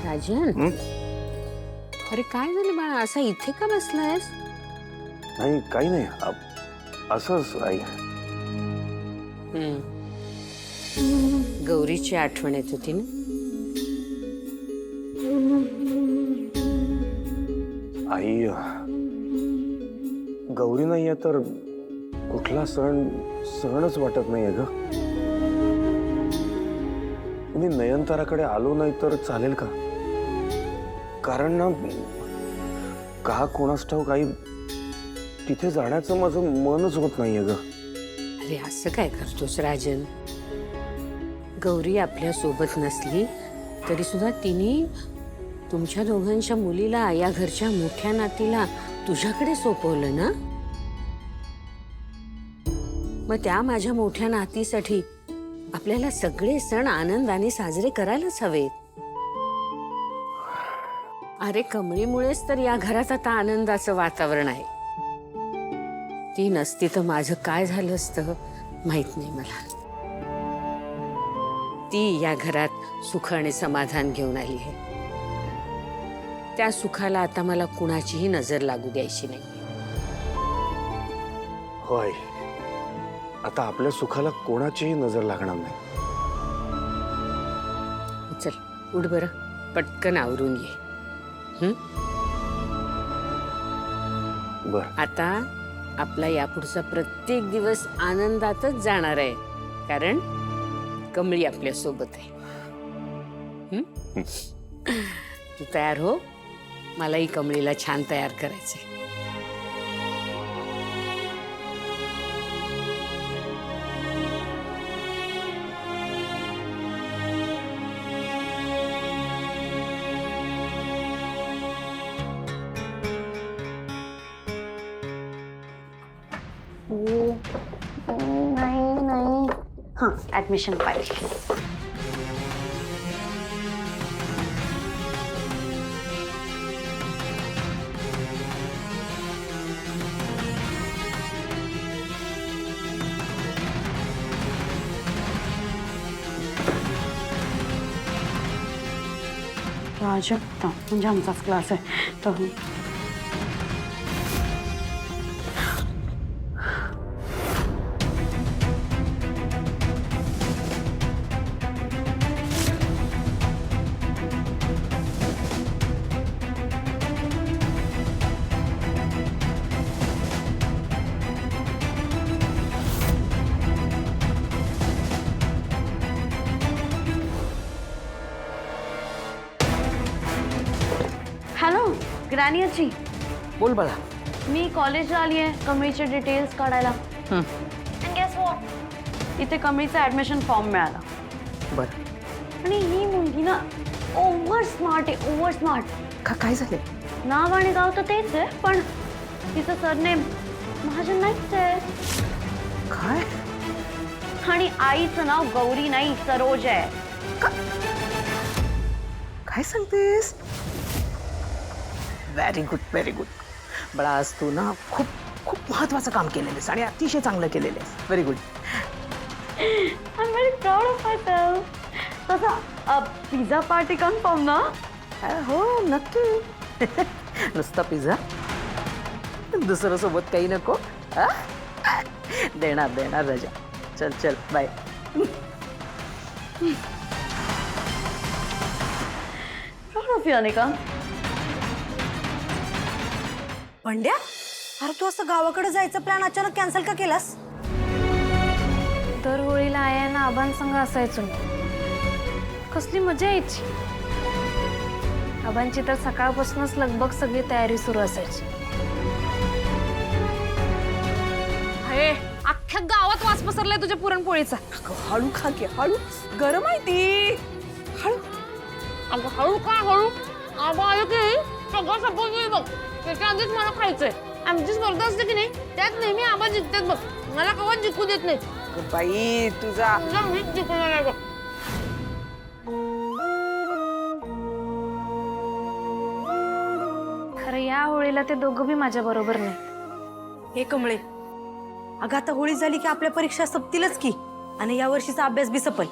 राजन, अरे काय झालं बाळा, असा इथे का बसलायस? नाही काही नाही, असंच आई. गौरीची आठवण येत होती ना? आई, गौरी नाहीये तर कुठला सणच वाटत नाहीये ग. मी नयनताराकडे आलो नाही तर चालेल का? कारण ना का कोणास ठाऊक आई, तिथे जाण्याचं माझं मनच होत नाहीये ग. अरे असं काय करतोस राजन? गौरी आपल्या सोबत नसली तरी सुद्धा तिने तुमच्या दोघांच्या मुलीला, या घरच्या मोठ्या नातीला तुझ्याकडे सोपवलं ना? मग त्या माझ्या मोठ्या नातीसाठी आपल्याला सगळे सण आनंदाने साजरे करायलाच हवेत. अरे कमळीमुळेच तर या घरात आता आनंदाचं वातावरण आहे. ती नसती तर माझं काय झालं असतं माहित नाही मला. ती या घरात सुख आणि समाधान घेऊन आली आहे. त्या सुखाला आता मला कुणाचीही नजर लागू द्यायची नाही. होय, आता आपल्या सुखाला कोणाचीही नजर लागणार नाही. चल उठ बरं, पटकन आवरून ये. बर. आता आपला यापुढचा प्रत्येक दिवस आनंदातच जाणार आहे, कारण कमळी आपल्या सोबत आहे. तू तयार हो, मलाही कमळीला छान तयार करायचंय. नाही. हाँ, ऍडमिशन फाईल. प्राजक्ता म्हणजे आमचाच क्लास आहे तर. हॅलो ग्रॅनी आजी, बोल बाळा. मी कॉलेजला आली आहे कमळीचे डिटेल्स काढायला. And guess what? इथे कमळीचा ऍडमिशन फॉर्म मिळाला. बरं. आणि ही मुलगी ना ओव्हर स्मार्ट आहे, ओव्हर स्मार्ट. काय झालं? नाव आणि गाव तर तेच आहे, पण तिचं सरनेम महाजन नाहीच आहे. काय? आणि आईचं नाव गौरी नाही, सरोज आहे. काय सांगतेस? Very good, very good. बाळा, आज तू ना खूप खूप महत्वाचं काम केलेलेस आणि अतिशय चांगलं केलेलेस. Very good. I am very proud of my self. तसा पिझ्झा पार्टी कन्फर्म ना? हो नक्की. नुसता पिझ्झा, दुसरं सोबत काही नको? देणार देणार राजा. चल चल bye. Proud of you Anika. Pandya, अरे तू असं गावाकडे जायचं प्लॅन अचानक कॅन्सल का केलास? दर होळीला आयांना आबांसंग असायचो. कसली मजा यायची. आबांची तर सकाळपासूनच लगबग सगळी तयारी सुरू असायची. अरे अख्ख्या गावात वास पसरलाय तुझ्या पुरणपोळीचा. हळू खा की, हळू. गरम आहे ती. हळू. अगं हळू का हळू? आबा आलं की सगळं संपवून येईल बघ. त्याच्या आधीच मला खायचंय. आमची स्पर्धा असते की नाही, त्यात नेहमी आबा जिंकतात बघ. मला कवा जिंकू देत नाही. बाई तुझा मीच जिंकणार आहे बघ. खरं या होळीला ते दोघं बी माझ्या बरोबर नाही. हे कमळे, अगं आता होळी झाली की आपल्या परीक्षा संपतीलच की, आणि या वर्षीचा अभ्यास बी सपल.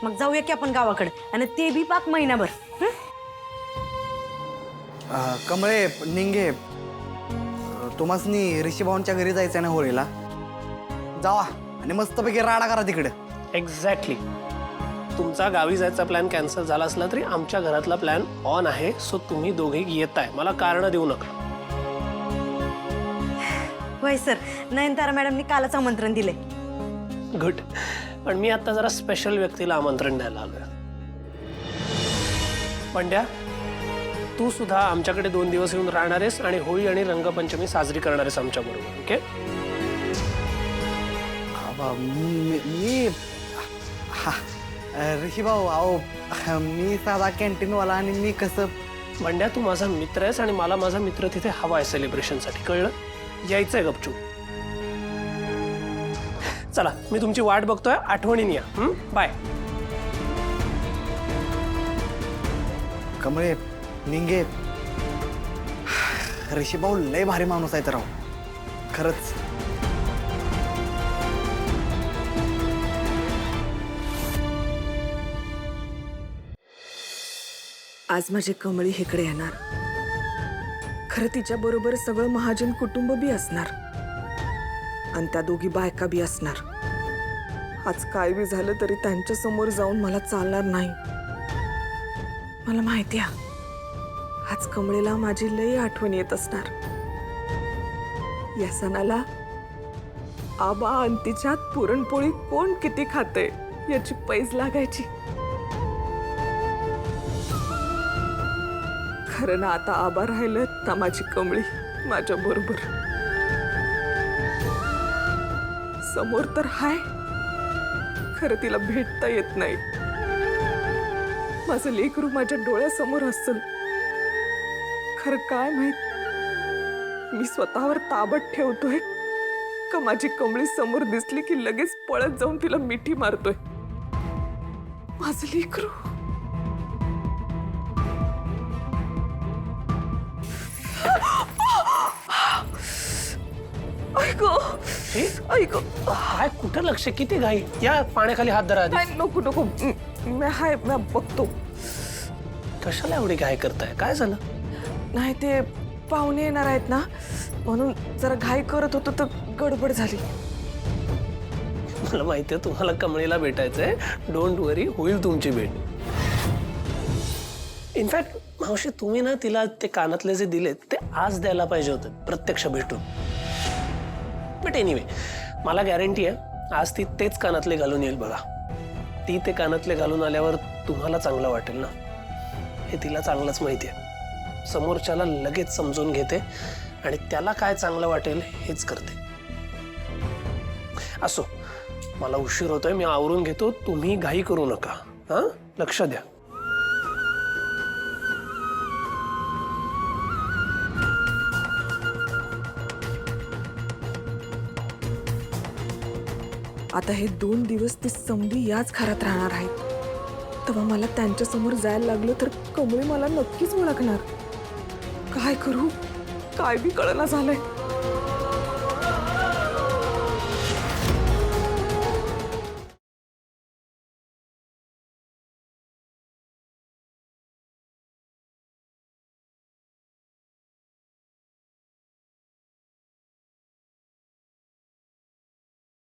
मग जाऊया की आपण गावाकडे आणि ते बी पाक महिनाभर. हं? कमळे निंगे तुम्हासनी ऋषीभाऊंच्या घरी जायचं ना होळीला. जावा आणि मस्तपैकी राडा करा तिकडे. एक्झॅक्टली. तुमचा गावी जायचा प्लॅन कॅन्सल झाला असला तरी आमच्या घरातला प्लॅन ऑन आहे. सो तुम्ही दोघे येताय, मला कारण देऊ नका. होय सर, नयनतारा मॅडमनी कालच आमंत्रण दिले. गुड. पण मी आता जरा स्पेशल व्यक्तीला आमंत्रण द्यायला आलोय. पंड्या, तू सुद्धा आमच्याकडे 2 दिवस येऊन राहणार आहेस आणि होळी आणि रंगपंचमी साजरी करणार आहेस आमच्याबरोबर. ओके? मी हा ऋषीभाऊ अहो मी साधा कॅन्टीनवाला आणि मी कसं. पंड्या, तू माझा मित्र आहेस आणि मला माझा मित्र तिथे हवा आहे सेलिब्रेशनसाठी. कळलं? यायचंय गपचूप. चला, मी तुमची वाट बघतोय. आठवणीने या. बाय. कमळे निंगे ऋषीभाऊ लय भारी माणूस आहे तर राव, खरंच. आज माझी कमळी इकडे येणार. खरं तिच्या बरोबर सगळं महाजन कुटुंब बी असणार आणि त्या दोघी बायका बी असणार. आज काय बी झालं तरी त्यांच्या समोर जाऊन मला चालणार नाही. मला माहिती आहे आज कमळीला माझी लई आठवण येत असणार. या सणाला आबा आणि तिच्यात पुरणपोळी कोण किती खाते याची पैज लागायची. खरं ना, आता आबा राहिलं ना माझी कमळी माझ्या बरोबर. समोर तर हाय, खरं तिला भेटता येत नाही. माझं लेकरू माझ्या डोळ्यासमोर असेल. खरं काय माहित, मी स्वतःवर ताबत ठेवतोय का माझी कमळी समोर दिसली की लगेच पळत जाऊन तिला मिठी मारतोय. माझं लेकरू. ऐक, काय कुठं लक्ष? किती घाई? या पाण्याखाली हात धरा आधी. नको नको, मी बघतो. कशाला एवढी घाई करताय? काय झालं? नाही, ते पाहुणे येणार आहेत ना, म्हणून जरा घाई करत होतो तर गडबड झाली. मला माहितीये तुम्हाला कमळीला भेटायचंय. डोंट वरी, होईल तुमची भेट. इनफॅक्ट मावशी, तुम्ही ना तिला ते कानातले जे दिलेत ते आज द्यायला पाहिजे होते, प्रत्यक्ष भेटून. बट एनिवे, मला गॅरंटी आहे आज ती तेच कानातले घालून येईल बघा. ती ते कानातले घालून आल्यावर तुम्हाला चांगलं वाटेल ना, हे तिला चांगलंच माहिती आहे. समोरच्याला लगेच समजून घेते आणि त्याला काय चांगलं वाटेल हेच करते. असो, मला उशीर होतोय, मी आवरून घेतो. तुम्ही घाई करू नका. हां, लक्ष द्या. आता हे 2 दिवस ती समधी याच घरात राहणार आहेत. तेव्हा मला त्यांच्या समोर जायला लागलं तर कमळी मला नक्कीच ओळखणार. काय करू, काय बी कळना झालंय.